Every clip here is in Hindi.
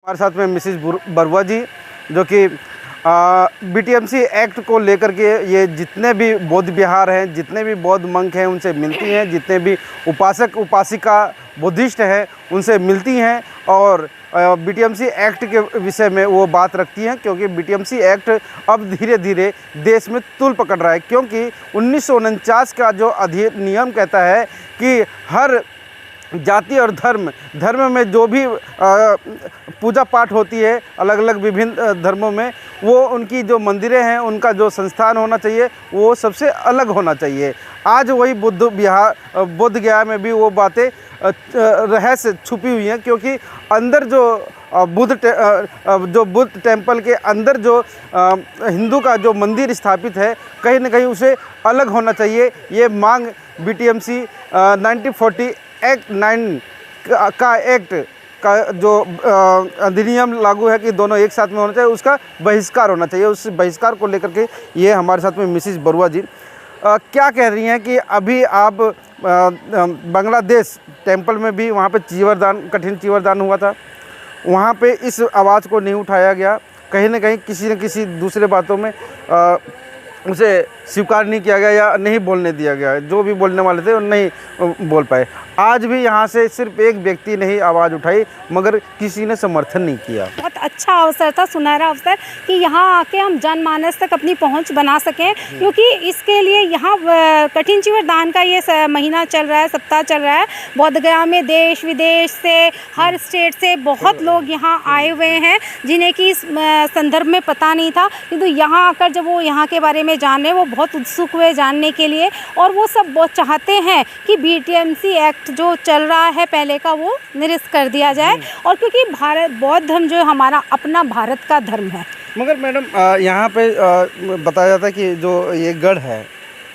हमारे साथ में मिसेस बरुआ जी, जो कि बीटीएमसी एक्ट को लेकर के ये जितने भी बौद्ध विहार हैं, जितने भी बौद्ध मंक हैं उनसे मिलती हैं, जितने भी उपासक उपासिका बुद्धिस्ट हैं उनसे मिलती हैं और बीटीएमसी एक्ट के विषय में वो बात रखती हैं, क्योंकि बीटीएमसी एक्ट अब धीरे धीरे देश में तूल पकड़ रहा है। क्योंकि 1949 का जो अधिनियम कहता है कि हर जाति और धर्म में जो भी पूजा पाठ होती है अलग अलग विभिन्न धर्मों में, वो उनकी जो मंदिरें हैं उनका जो संस्थान होना चाहिए वो सबसे अलग होना चाहिए। आज वही बोध गया में भी वो बातें रहस्य छुपी हुई हैं, क्योंकि अंदर जो बुद्ध टेम्पल के अंदर जो हिंदू का जो मंदिर स्थापित है कहीं ना कहीं उसे अलग होना चाहिए। ये मांग बीटीएमसी 1940 एक्ट 9 का एक्ट का जो अधिनियम लागू है कि दोनों एक साथ में होना चाहिए, उसका बहिष्कार होना चाहिए। उस बहिष्कार को लेकर के ये हमारे साथ में मिसेस बरुआ जी क्या कह रही हैं कि अभी आप बांग्लादेश टेम्पल में भी वहाँ पे कठिन चीवरदान हुआ था, वहाँ पे इस आवाज़ को नहीं उठाया गया, कहीं ना कहीं किसी न किसी दूसरे बातों में उसे स्वीकार नहीं किया गया या नहीं बोलने दिया गया। जो भी बोलने वाले थे वो नहीं बोल पाए। आज भी यहाँ से सिर्फ एक व्यक्ति ने ही आवाज़ उठाई, मगर किसी ने समर्थन नहीं किया। बहुत अच्छा अवसर था, सुनहरा अवसर कि यहाँ आके हम जनमानस तक अपनी पहुँच बना सकें, क्योंकि इसके लिए यहाँ कठिन चीवरदान का ये महीना चल रहा है, सप्ताह चल रहा है। बोधगया में देश विदेश से, हर स्टेट से बहुत लोग यहाँ आए हुए हैं जिन्हें कि इस संदर्भ में पता नहीं था, किंतु यहाँ आकर जब वो यहाँ के बारे में जाने, वो बहुत उत्सुक हुए जानने के लिए, और वो सब बहुत चाहते हैं कि बीटीएमसी एक्ट जो चल रहा है पहले का वो निरस्त कर दिया जाए, और क्योंकि बौद्ध धर्म जो हमारा अपना भारत का धर्म है। मगर मैडम यहाँ पे बताया जाता है कि जो ये गढ़ है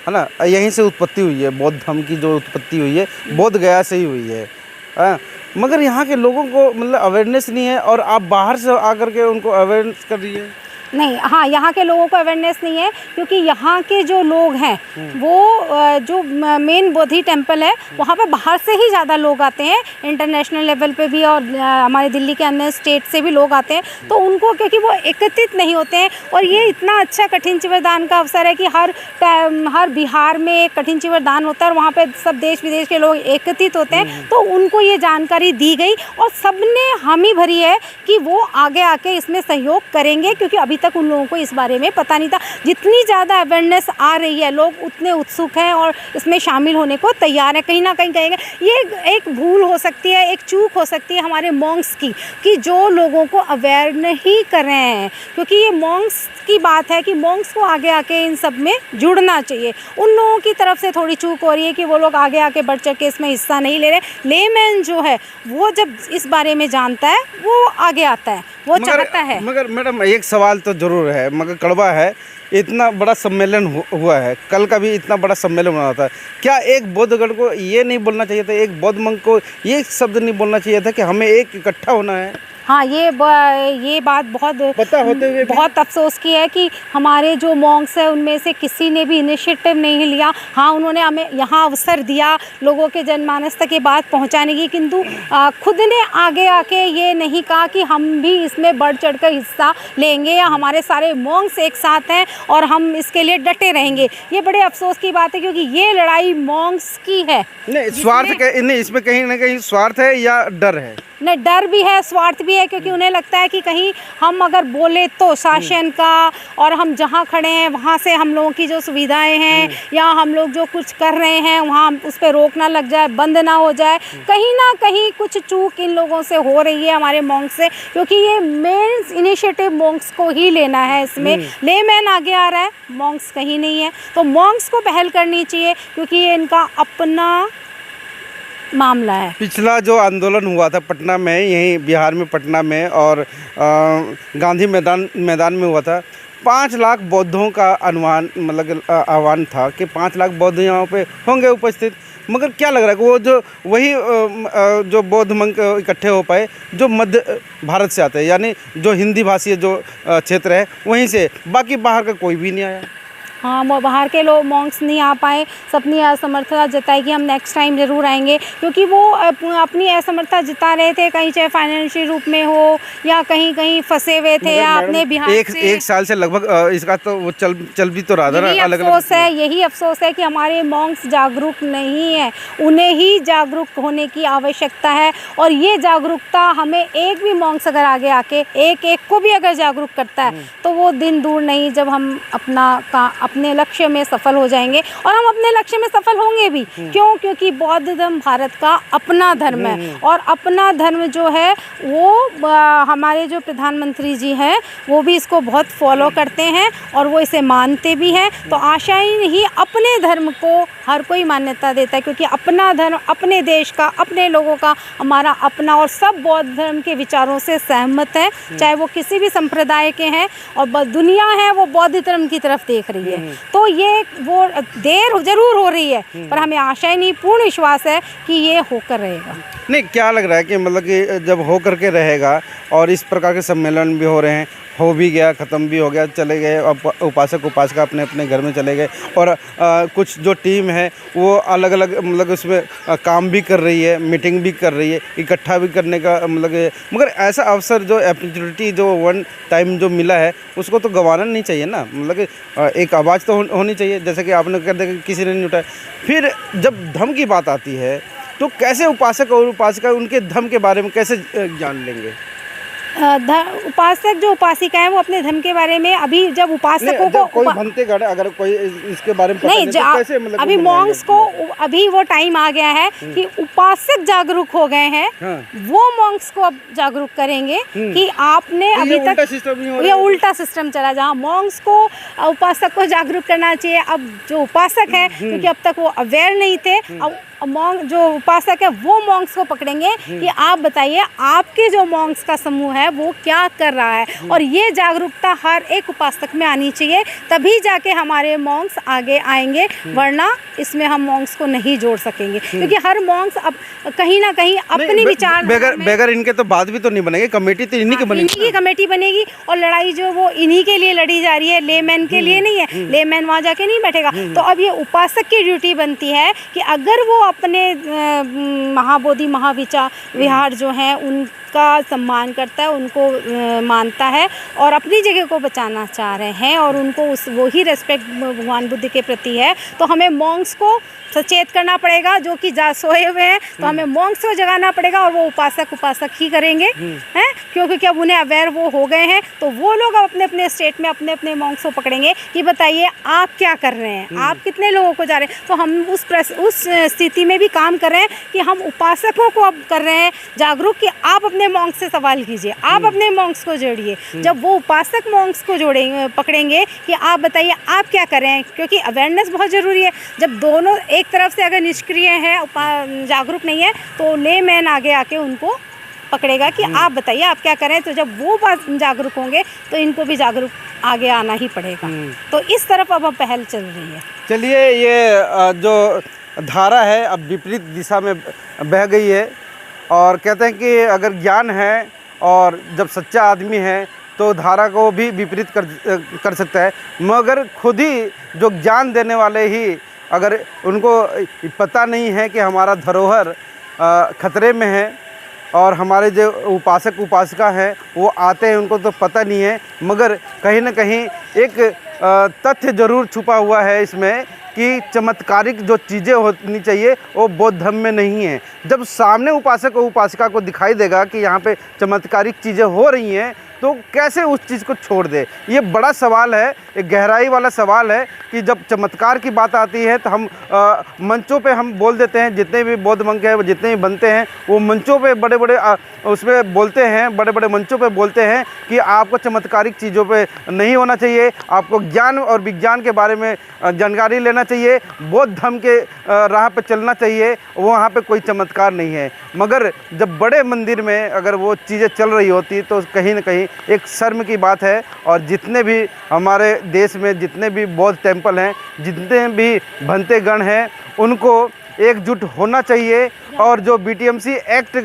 ना, यहीं से उत्पत्ति हुई है, बौद्ध धर्म की जो उत्पत्ति हुई है बोध गया से ही हुई है। मगर यहाँ के लोगों को मतलब अवेयरनेस नहीं है, और आप बाहर से आकर के उनको अवेयरनेस कर रही है। नहीं, हाँ, यहाँ के लोगों को अवेयरनेस नहीं है, क्योंकि यहाँ के जो लोग हैं वो जो मेन बोधि टेम्पल है वहाँ पे बाहर से ही ज़्यादा लोग आते हैं, इंटरनेशनल लेवल पे भी, और हमारे दिल्ली के अन्य स्टेट से भी लोग आते हैं। तो उनको क्योंकि वो एकत्रित नहीं होते हैं, और ये इतना अच्छा कठिन चीवरदान का अवसर है कि हर बिहार में एक कठिन चीवरदान होता है और वहाँ पर सब देश विदेश के लोग एकत्रित होते हैं। तो उनको ये जानकारी दी गई और सब ने हामी भरी है कि वो आगे आके इसमें सहयोग करेंगे, क्योंकि अभी तक उन लोगों को इस बारे में पता नहीं था। जितनी ज़्यादा अवेयरनेस आ रही है, लोग उतने उत्सुक हैं और इसमें शामिल होने को तैयार है। कहीं ना कहीं कहेंगे ये एक भूल हो सकती है, एक चूक हो सकती है हमारे मॉन्क्स की, कि जो लोगों को अवेयर नहीं कर रहे हैं, क्योंकि ये मॉन्क्स की बात है कि मॉन्क्स को आगे आके इन सब में जुड़ना चाहिए। उन लोगों की तरफ से थोड़ी चूक हो रही है कि वो लोग आगे आके बढ़ चढ़ के इसमें हिस्सा नहीं ले रहे। लेमैन जो है वो जब इस बारे में जानता है वो आगे आता है, वो चाहता है। मगर मैडम एक सवाल तो जरूर है, मगर कड़वा है, इतना बड़ा सम्मेलन हुआ है, कल का भी इतना बड़ा सम्मेलन हुआ था, क्या एक बौद्धगण को ये नहीं बोलना चाहिए था, एक बौद्ध मंक को ये शब्द नहीं बोलना चाहिए था कि हमें एक इकट्ठा होना है? हाँ, ये बात बहुत अफसोस की है कि हमारे जो मॉन्क्स हैं उनमें से किसी ने भी इनिशिएटिव नहीं लिया। हाँ, उन्होंने हमें यहाँ अवसर दिया लोगों के जनमानस तक ये बात पहुँचाने की, किंतु खुद ने आगे आके ये नहीं कहा कि हम भी इसमें बढ़ चढ़ कर हिस्सा लेंगे या हमारे सारे मॉन्क्स एक साथ हैं और हम इसके लिए डटे रहेंगे। ये बड़े अफसोस की बात है, क्योंकि ये लड़ाई मॉन्क्स की है। नहीं, स्वार्थ नहीं, इसमें कहीं ना कहीं स्वार्थ है या डर है? नहीं, डर भी है, स्वार्थ भी है, क्योंकि उन्हें लगता है कि कहीं हम अगर बोले तो शासन का, और हम जहाँ खड़े हैं वहाँ से हम लोगों की जो सुविधाएं हैं या हम लोग जो कुछ कर रहे हैं वहाँ उस पर रोक ना लग जाए, बंद ना हो जाए। कहीं ना कहीं कुछ चूक इन लोगों से हो रही है, हमारे मॉन्क्स से, क्योंकि ये मेन इनिशिएटिव मॉन्क्स को ही लेना है। इसमें लेमैन आगे आ रहा है, मॉन्क्स कहीं नहीं है। तो मॉन्क्स को पहल करनी चाहिए, क्योंकि ये इनका अपना मामला है। पिछला जो आंदोलन हुआ था पटना में, यहीं बिहार में पटना में, और गांधी मैदान में हुआ था, 5 लाख बौद्धों का अनुमान मतलब आह्वान था कि 5 लाख बौद्ध यहाँ पे होंगे उपस्थित। मगर क्या लग रहा है कि वो जो बौद्ध मंक इकट्ठे हो पाए जो मध्य भारत से आते हैं, यानी जो हिंदी भाषी जो क्षेत्र है वहीं से, बाकी बाहर का कोई भी नहीं आया। हाँ, बाहर के लोग मॉन्क्स नहीं आ पाए, अपनी असमर्थता जताई कि हम नेक्स्ट टाइम ज़रूर आएंगे, क्योंकि वो अपनी असमर्थता जता रहे थे, कहीं चाहे फाइनेंशियल रूप में हो या कहीं कहीं फंसे हुए थे या अपने बिहार से। एक साल से लगभग इसका तो वो चल भी तो रहा था ना, अलग अफसोस है, यही अफसोस है कि हमारे मॉन्क्स जागरूक नहीं है। उन्हें ही जागरूक होने की आवश्यकता है, और ये जागरूकता हमें एक भी मॉन्क्स अगर आगे आके एक एक को भी अगर जागरूक करता है तो वो दिन दूर नहीं जब हम अपने लक्ष्य में सफल हो जाएंगे, और हम अपने लक्ष्य में सफल होंगे भी। क्यों? क्योंकि बौद्ध धर्म भारत का अपना धर्म है, और अपना धर्म जो है वो हमारे जो प्रधानमंत्री जी हैं वो भी इसको बहुत फॉलो करते हैं और वो इसे मानते भी हैं। तो आशा ही नहीं, अपने धर्म को हर कोई मान्यता देता है, क्योंकि अपना धर्म अपने देश का, अपने लोगों का, हमारा अपना, और सब बौद्ध धर्म के विचारों से सहमत है, चाहे वो किसी भी संप्रदाय के हैं, और दुनिया है वो बौद्ध धर्म की तरफ देख रही है। तो ये वो देर जरूर हो रही है, पर हमें आशा ही नहीं, पूर्ण विश्वास है कि ये होकर रहेगा। नहीं, क्या लग रहा है कि मतलब कि जब हो करके रहेगा, और इस प्रकार के सम्मेलन भी हो रहे हैं, हो भी गया, ख़त्म भी हो गया, चले गए, अब उपासक उपासिका अपने अपने घर में चले गए, और कुछ जो टीम है वो अलग अलग मतलब उसमें काम भी कर रही है, मीटिंग भी कर रही है, इकट्ठा भी करने का मतलब, मगर ऐसा अवसर जो अपॉर्चुनिटी जो वन टाइम जो मिला है उसको तो गंवाना नहीं चाहिए ना। मतलब कि एक आवाज़ तो होनी चाहिए, जैसे कि आपने कह दिया कि किसी ने नहीं उठाया। फिर जब धर्म की बात आती है तो कैसे उपासक और उपासिका उनके धर्म के बारे में कैसे जान लेंगे? उपासक जो उपासिका है वो अपने धर्म के बारे में, अभी जब उपासकों को कोई भंते गढ़ अगर कोई इसके बारे में पता नहीं तो कैसे मतलब अभी मॉन्क्स को अभी वो टाइम आ गया है कि उपासक जागरूक हो गए हैं। हाँ। वो मॉन्क्स को अब जागरूक करेंगे कि आपने अभी तक ये उल्टा सिस्टम चला, जहाँ मॉन्क्स को उपासक को जागरूक करना चाहिए। अब जो उपासक है, क्योंकि अब तक वो अवेयर नहीं थे, अब मॉन्क जो उपासक है वो मॉन्क्स को पकड़ेंगे कि आप बताइए आपके जो मॉन्क्स का समूह है वो क्या कर रहा है, और ये जागरूकता हर एक उपासक में आनी चाहिए, तभी जाके हमारे मॉन्क्स आगे आएंगे, वरना इसमें हम मॉन्क्स को नहीं जोड़ सकेंगे, क्योंकि हर मॉन्क्स अब कहीं ना कहीं अपनी विचार बेगर इनके तो बात भी तो नहीं बनेगी, कमेटी तो इन्हीं की बनेगी, इन्हीं की कमेटी बनेगी, और लड़ाई जो वो इन्हीं के लिए लड़ी जा रही है, लेमैन के लिए नहीं है, लेमैन वहाँ जाके नहीं बैठेगा। तो अब ये उपासक की ड्यूटी बनती है कि अगर वो अपने महाबोधि विहार जो हैं उनका सम्मान करता है, उनको मानता है और अपनी जगह को बचाना चाह रहे हैं, और उनको वही रेस्पेक्ट भगवान बुद्ध के प्रति है, तो हमें मॉन्क्स को सचेत करना पड़ेगा, जो कि सोए हुए हैं, तो हमें मॉन्क्स को जगाना पड़ेगा, और वो उपासक ही करेंगे हैं, क्योंकि अब उन्हें अवेयर वो हो गए हैं, तो वो लोग अब अपने अपने स्टेट में अपने अपने मॉन्क्स को पकड़ेंगे कि बताइए आप क्या कर रहे हैं, आप कितने लोगों को जा रहे हैं। तो हम उस स्थिति में भी काम कर रहे हैं कि हम उपासकों को अब कर रहे हैं जागरूक कि आप अपने मॉन्क्स से सवाल कीजिए, आप अपने मॉन्क्स को जोड़िए। जब वो उपासक मॉन्क्स को पकड़ेंगे कि आप बताइए आप क्या कर रहे हैं, क्योंकि अवेयरनेस बहुत ज़रूरी है। जब दोनों एक तरफ से अगर निष्क्रिय है, जागरूक नहीं है, तो लेमैन आगे आके उनको पकड़ेगा कि आप बताइए आप क्या करें। तो जब वो बात जागरूक होंगे तो इनको भी जागरूक आगे आना ही पड़ेगा। तो इस तरफ अब पहल चल रही है। चलिए, ये जो धारा है अब विपरीत दिशा में बह गई है, और कहते हैं कि अगर ज्ञान है और जब सच्चा आदमी है तो धारा को भी विपरीत कर सकता है, मगर खुद ही जो ज्ञान देने वाले ही अगर उनको पता नहीं है कि हमारा धरोहर खतरे में है, और हमारे जो उपासक उपासिका हैं वो आते हैं, उनको तो पता नहीं है, मगर कहीं ना कहीं एक तथ्य ज़रूर छुपा हुआ है इसमें कि चमत्कारिक जो चीज़ें होनी चाहिए वो बौद्ध धर्म में नहीं है। जब सामने उपासक और उपासिका को दिखाई देगा कि यहाँ पे चमत्कारिक चीज़ें हो रही हैं, तो कैसे उस चीज़ को छोड़ दे। ये बड़ा सवाल है, एक गहराई वाला सवाल है कि जब चमत्कार की बात आती है तो हम मंचों पे हम बोल देते हैं, जितने भी बौद्ध मंक हैं, जितने भी बनते हैं, वो मंचों पे बड़े बड़े उसमें बोलते हैं, बड़े बड़े मंचों पे बोलते हैं कि आपको चमत्कारिक चीज़ों पे नहीं होना चाहिए, आपको ज्ञान और विज्ञान के बारे में जानकारी लेना चाहिए, बौद्ध धर्म के राह पे चलना चाहिए, वहाँ पे कोई चमत्कार नहीं है। मगर जब बड़े मंदिर में अगर वो चीज़ें चल रही होती तो कहीं ना कहीं एक शर्म की बात है। और जितने भी हमारे देश में जितने भी बौद्ध टेम्पल हैं, जितने भी भंते गण हैं, उनको एकजुट होना चाहिए, और जो BTMC एक्ट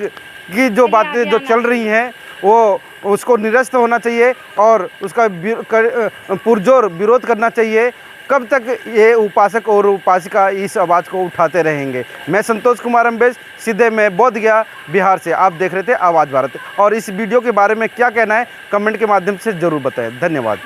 की जो बातें जो चल रही हैं वो उसको निरस्त होना चाहिए, और उसका पुरजोर विरोध करना चाहिए। कब तक ये उपासक और उपासिका इस आवाज़ को उठाते रहेंगे। मैं संतोष कुमार अम्बेज, सीधे मैं बोध गया बिहार से। आप देख रहे थे आवाज़ भारत, और इस वीडियो के बारे में क्या कहना है कमेंट के माध्यम से ज़रूर बताएं। धन्यवाद।